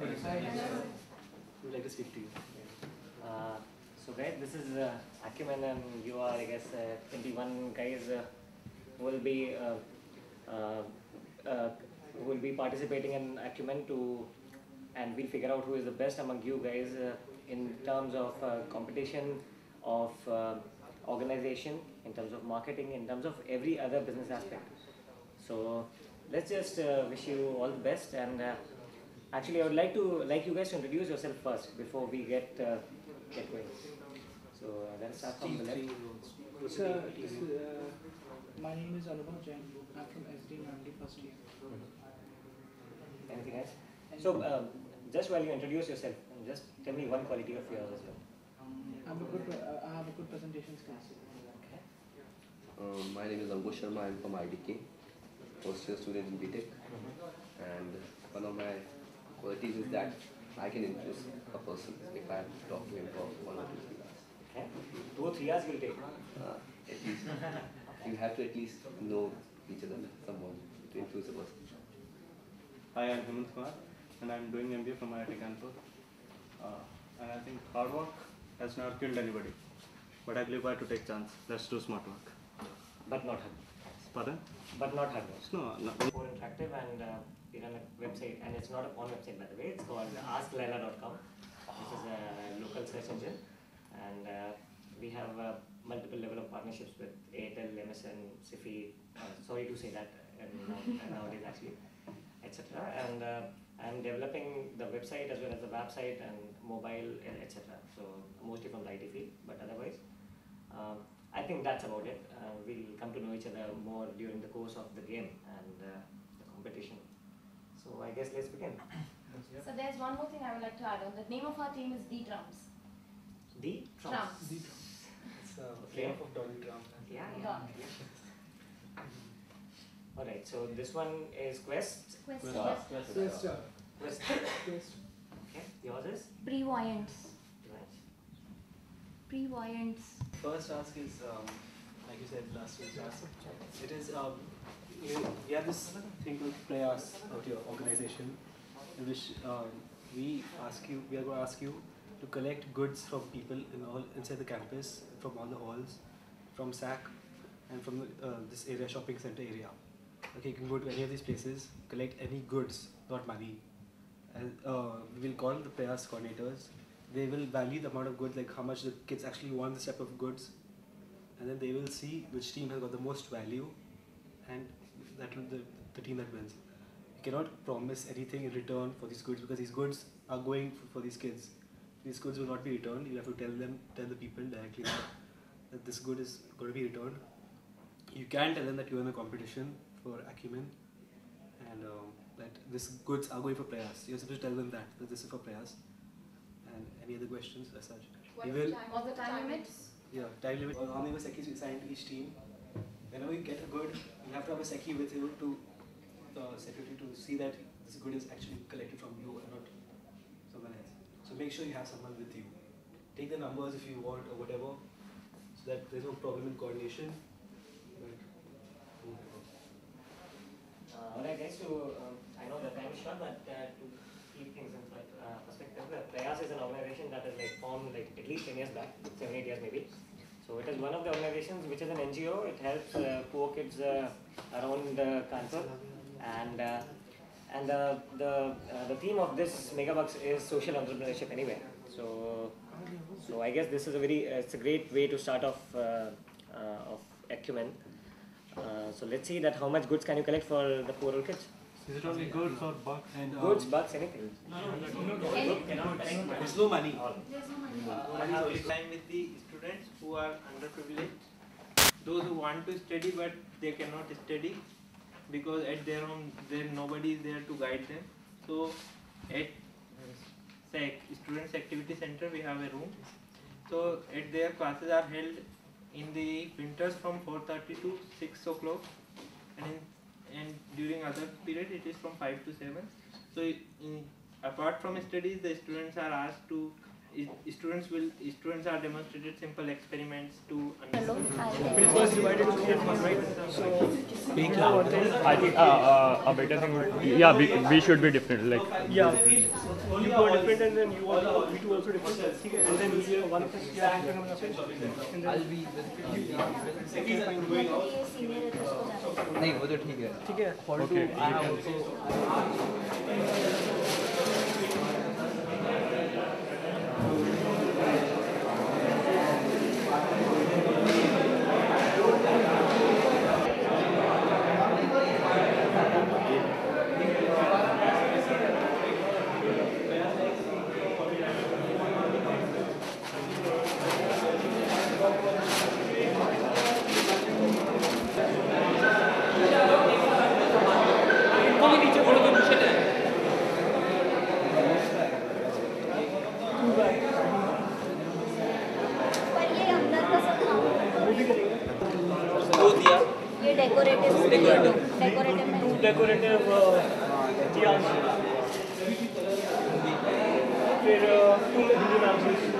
Would like to speak to you. So guys, this is Acumen, and you are, I guess, 21 guys who will be who will be participating in Acumen and we'll figure out who is the best among you guys in terms of competition, of organization, in terms of marketing, in terms of every other business aspect. So let's just wish you all the best, and actually I would like you guys to introduce yourself first before we get going. So let's start from the left. Sir, my name is Anubhav Jain. I'm from SD Namdi first year. Anything else? So just while you introduce yourself, just tell me one quality of yours as well. I have a good presentation skills. Okay. My name is Ankush Sharma. I'm from IDK, first year student in BTech, and one of my qualities is that I can introduce a person if I talk to him for 1 or 2 3 hours. Okay. 2 or 3 hours will take. At least you have to at least know each other, someone to introduce a person. Hi, I'm Hemant Kumar, and I'm doing MBA from IIT Kanpur. And I think hard work has never killed anybody, but I believe I have to take chance. Let's do smart work. But not hard. Pardon? But not hard work. No, no. More interactive, and we run a website, and it's not a porn website by the way. It's called AskLaila.com, which is a local search engine, and we have multiple level of partnerships with Airtel, MSN, Sifi. Sorry to say that nowadays actually, etc. And I'm developing the website as well as the website and mobile, etc. So mostly from the IT field, but otherwise, I think that's about it. We'll come to know each other more during the course of the game and the competition. So I guess let's begin. So there's one more thing I would like to add on. The name of our team is D Trumps. D? Trumps. It's a Okay. name of Donald Trump. Yeah. Dot. Alright, so this one is Quest. Quest. Quest. Quest. Okay, yours is? Prevoyants. Right. Prevoyants. First ask is, like you said last week, it is, we have this thing called Prayas about your organization, in which we are going to ask you to collect goods from people inside the campus, from all the halls, from SAC, and from this area, shopping center area. Okay, you can go to any of these places, collect any goods, not money. And we will call the Prayas coordinators. They will value the amount of goods, like how much the kids actually want this type of goods, and then they will see which team has got the most value, and that will the team that wins. You cannot promise anything in return for these goods, because these goods are going for these kids. These goods will not be returned. You have to tell the people directly that this good is going to be returned. You can tell them that you are in a competition for Acumen, and that these goods are going for Prayas. You're supposed to tell them that this is for Prayas. And any other questions as such? What's the time limit? Yeah, time limit. How many sekis we assign to each team? Whenever you get a good, you have to have a seki with you to secretary to see that this good is actually collected from you and not someone else. So make sure you have someone with you. Take the numbers if you want or whatever, so that there's no problem in coordination. Alright guys, so I know the time is short, but to keep things in perspective, Prayas is an organization that is formed at least 10 years back, 7-8 years maybe. So it is one of the organizations which is an NGO. It helps poor kids around Kanpur, and the theme of this Megabucks is social entrepreneurship anyway. So I guess this is it's a great way to start off of Acumen. So let's see that how much goods can you collect for the poor old kids. Is it only goods or bucks? Goods, bucks, anything. There's no money. I have a time with the students who are underprivileged, those who want to study but they cannot study because at their home nobody is there to guide them. So at SAC, Students Activity Center, we have a room. So at their classes are held in the winters from 4:30 to 6 o'clock, and during other period it is from 5 to 7. So apart from studies, the students are asked to students are demonstrated simple experiments to Hello, understand. It was divided into sections, right? So, I think a better thing would be, yeah, we should be different. Like, yeah, you were different and then you also, we two also different. Okay, and then one of us, yeah, and then I'll be senior है तो उसको जाना नहीं वो तो ठीक है ठीक है for to I have also पर ये अंदर का सब काम वो दिया ये डेकोरेटिव डेकोरेटिव में डेकोरेटिव फिर 2 हिंदी नाम से